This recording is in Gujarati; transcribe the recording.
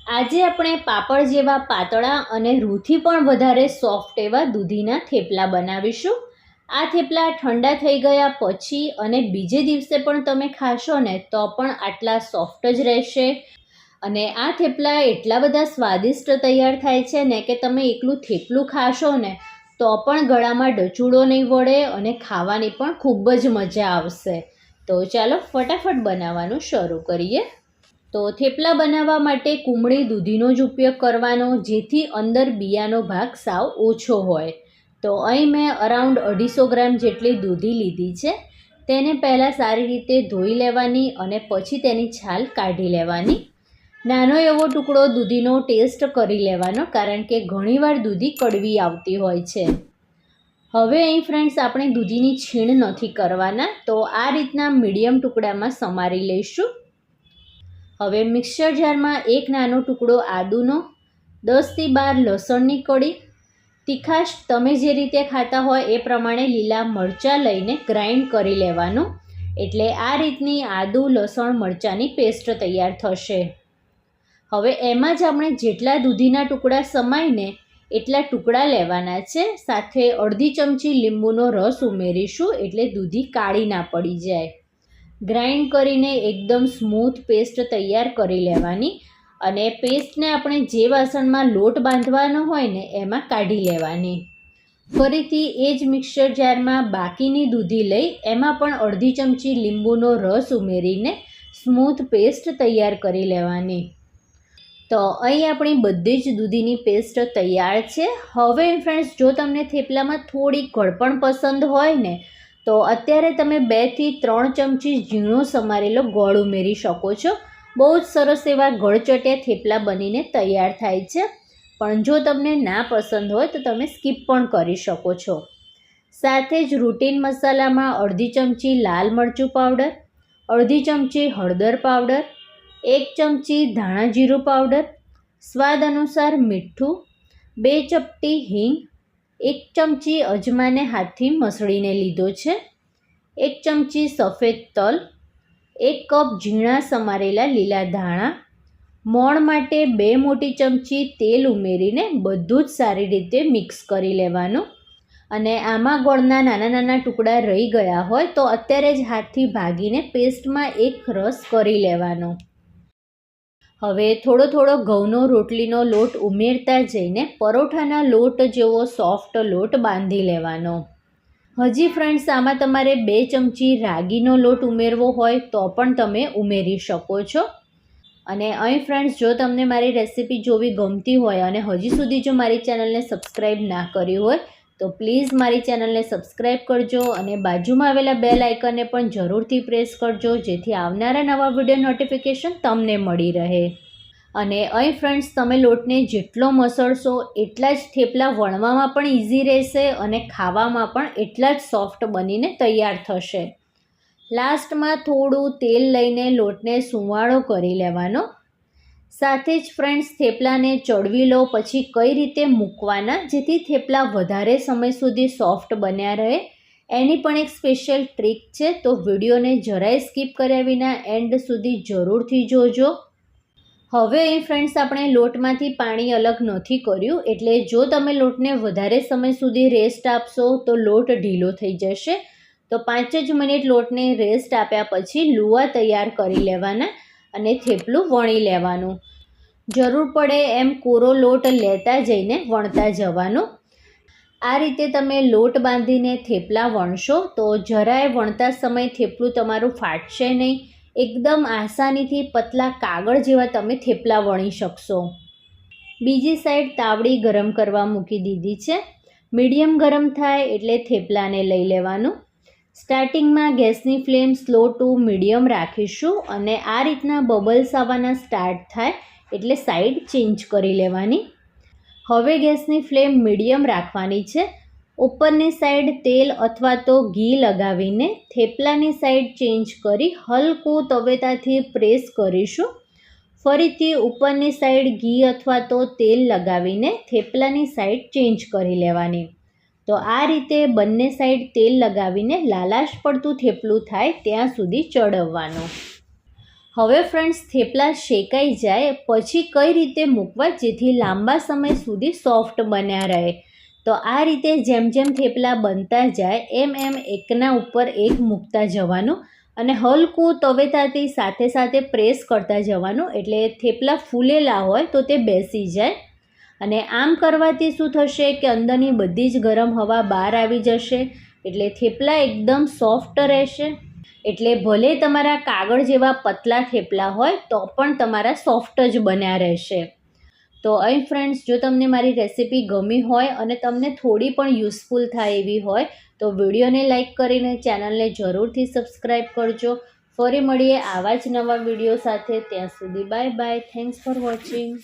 આજે આપણે પાપડ જેવા પાતળા અને રૂથી પણ વધારે સોફ્ટ એવા દૂધીના થેપલા બનાવીશું। આ થેપલા ઠંડા થઈ ગયા પછી અને બીજે દિવસે પણ તમે ખાશો ને તો પણ આટલા સોફ્ટ જ રહેશે। અને આ થેપલા એટલા બધા સ્વાદિષ્ટ તૈયાર થાય છે ને કે તમે એકલું થેપલું ખાશો ને તો પણ ગળામાં ડચુડો નહીં વળે અને ખાવાની પણ ખૂબ જ મજા આવશે। તો ચાલો ફટાફટ બનાવવાનું શરૂ કરીએ। તો થેપલા બનાવવા માટે કુમળી દૂધીનો જ ઉપયોગ કરવાનો, જેથી અંદર બિયાનો ભાગ સાવ ઓછો હોય। તો અહીં મેં અરાઉન્ડ 250 ગ્રામ જેટલી દૂધી લીધી છે। તેને પહેલાં સારી રીતે ધોઈ લેવાની અને પછી તેની છાલ કાઢી લેવાની। નાનો એવો ટુકડો દૂધીનો ટેસ્ટ કરી લેવાનો, કારણ કે ઘણીવાર દૂધી કડવી આવતી હોય છે। હવે અહીં ફ્રેન્ડ્સ આપણે દૂધીની છીણ નથી કરવાના, તો આ રીતના મીડિયમ ટુકડામાં સમારી લઈશું। હવે મિક્સર જારમાં એક નાનો ટુકડો આદુનો, 10 થી 12 લસણની કળી, તીખાશ તમે જે રીતે ખાતા હોય એ પ્રમાણે લીલા મરચાં લઈને ગ્રાઇન્ડ કરી લેવાનું। એટલે આ રીતની આદુ લસણ મરચાંની પેસ્ટ તૈયાર થશે। હવે એમાં જ આપણે જેટલા દૂધીના ટુકડા સમાઈને એટલા ટુકડા લેવાના છે। સાથે અડધી ચમચી લીંબુનો રસ ઉમેરીશું, એટલે દૂધી કાળી ના પડી જાય। ગ્રાઇન્ડ કરીને એકદમ સ્મૂથ પેસ્ટ તૈયાર કરી લેવાની અને પેસ્ટને આપણે જે વાસણમાં લોટ બાંધવાનો હોય ને એમાં કાઢી લેવાની। ફરીથી એ જ મિક્સર જારમાં બાકીની દૂધી લઈ એમાં પણ અડધી ચમચી લીંબુનો રસ ઉમેરીને સ્મૂથ પેસ્ટ તૈયાર કરી લેવાની। તો અહીં આપણી બધી જ દૂધીની પેસ્ટ તૈયાર છે। હવે ફ્રેન્ડ્સ, જો તમને થેપલામાં થોડી ગળપણ પસંદ હોય ને તો અત્યારે તમે 2 થી 3 ચમચી ઝીણો સમારેલો ગોળ ઉમેરી શકો છો। બહુ જ સરસ એવા ગળચટ્યા થેપલા બનીને તૈયાર થાય છે। પણ જો તમને ના પસંદ હોય તો તમે સ્કીપ પણ કરી શકો છો। સાથે જ રૂટીન મસાલામાં અડધી ચમચી લાલ મરચું પાવડર, અડધી ચમચી હળદર પાવડર, 1 ચમચી ધાણા જીરું પાવડર, સ્વાદ અનુસાર મીઠું, 2 ચપટી હિંગ, 1 ચમચી અજમાને હાથથી મસળીને લીધો છે, 1 ચમચી સફેદ તલ, 1 કપ ઝીણા સમારેલા લીલા ધાણા, મોણ માટે 2 મોટી ચમચી તેલ ઉમેરીને બધું જ સારી રીતે મિક્સ કરી લેવાનું। અને આમાં ગોળના નાના નાના ટુકડા રહી ગયા હોય તો અત્યારે જ હાથથી ભાગીને પેસ્ટમાં એક રસ કરી લેવાનો। હવે થોડો થોડો ઘઉંનો રોટલીનો લોટ ઉમેરતા જઈને પરોઠાના લોટ જેવો સોફ્ટ લોટ બાંધી લેવાનો। હજી ફ્રેન્ડ્સ, આમાં તમારે 2 ચમચી રાગીનો લોટ ઉમેરવો હોય તો પણ તમે ઉમેરી શકો છો। અને અહીં ફ્રેન્ડ્સ, જો તમને મારી રેસીપી જોવી ગમતી હોય અને હજી સુધી જો મારી ચેનલને સબસ્ક્રાઈબ ના કરી હોય તો પ્લીઝ મારી ચેનલને સબસ્ક્રાઈબ કરજો અને બાજુમાં આવેલા બેલ આઇકનને પણ જરૂરથી પ્રેસ કરજો, જેથી આવનારા નવા વિડીયો નોટિફિકેશન તમને મળી રહે। અને અહીં ફ્રેન્ડ્સ, તમે લોટને જેટલો મસળશો એટલા જ થેપલા વણવામાં પણ ઇઝી રહેશે અને ખાવામાં પણ એટલા જ સોફ્ટ બનીને તૈયાર થશે। લાસ્ટમાં થોડું તેલ લઈને લોટને સુંવાળો કરી લેવાનો। સાથે જ ફ્રેન્ડ્સ, થેપલાને ચડવી લો પછી કઈ રીતે મૂકવાના જેથી થેપલા વધારે સમય સુધી સોફ્ટ બન્યા રહે, એની પણ એક સ્પેશિયલ ટ્રીક છે। તો વિડીયોને જરાય સ્કીપ કર્યા વિના એન્ડ સુધી જરૂરથી જોજો। હવે અહીં ફ્રેન્ડ્સ, આપણે લોટમાંથી પાણી અલગ નથી કર્યું, એટલે જો તમે લોટને વધારે સમય સુધી રેસ્ટ આપશો તો લોટ ઢીલો થઈ જશે। તો 5 જ મિનિટ લોટને રેસ્ટ આપ્યા પછી લુવા તૈયાર કરી લેવાના અને થેપલું વણી લેવાનું। જરૂર પડે એમ કોરો લોટ લેતા જઈને વણતા જવાનું। આ રીતે તમે લોટ બાંધીને થેપલા વણશો તો જરાય વણતા સમય થેપલું તમારું ફાટશે નહીં। એકદમ આસાનીથી પતલા કાગળ જેવા તમે થેપલા વણી શકશો। બીજી સાઈડ તાવડી ગરમ કરવા મૂકી દીધી છે। મીડિયમ ગરમ થાય એટલે થેપલાને લઈ લેવાનું। સ્ટાર્ટિંગમાં ગેસની ફ્લેમ સ્લો ટુ મીડિયમ રાખીશું અને આ રીતના બબલ્સ આવવાના સ્ટાર્ટ થાય એટલે સાઈડ ચેન્જ કરી લેવાની। હવે ગેસની ફ્લેમ મીડિયમ રાખવાની છે। ઉપરની સાઈડ તેલ અથવા તો ઘી લગાવીને થેપલાની સાઈડ ચેન્જ કરી હલકું તવેતાથી પ્રેસ કરીશું। ફરીથી ઉપરની સાઈડ ઘી અથવા તો તેલ લગાવીને થેપલાની સાઈડ ચેન્જ કરી લેવાની। તો આ રીતે બંને સાઈડ તેલ લગાવીને લાલાશ પડતું થેપલું થાય ત્યાં સુધી ચડવવાનું। હવે ફ્રેન્ડ્સ થેપલા શેકાઈ જાય પછી કઈ રીતે મૂકવા જેથી લાંબા સમય સુધી સોફ્ટ બન્યા રહે. તો આ રીતે જેમ જેમ થેપલા બનતા જાય એમ એકના ઉપર એક મૂકતા જવાનું અને હલકું તવેતાથી સાથે સાથે પ્રેસ કરતા જવાનું, એટલે થેપલા ફૂલેલા હોય તો તે બેસી જાય. અને આમ કરવાથી શું થશે કે અંદરની બધી જ ગરમ હવા બહાર આવી જશે, એટલે થેપલા એકદમ સોફ્ટ રહેશે. એટલે ભલે તમારા કાગળ જેવા પતલા થેપલા હોય તો પણ તમારા સોફ્ટ જ બન્યા રહેશે. તો અહીં ફ્રેન્ડ્સ, જો તમને મારી રેસિપી ગમી હોય અને તમને થોડી પણ યુઝફુલ થાય એવી હોય તો વિડીયોને લાઇક કરીને ચેનલને જરૂરથી સબસ્ક્રાઈબ કરજો. ફરી મળીએ આવા જ નવા વિડીયો સાથે. ત્યાં સુધી bye bye. Thanks for watching.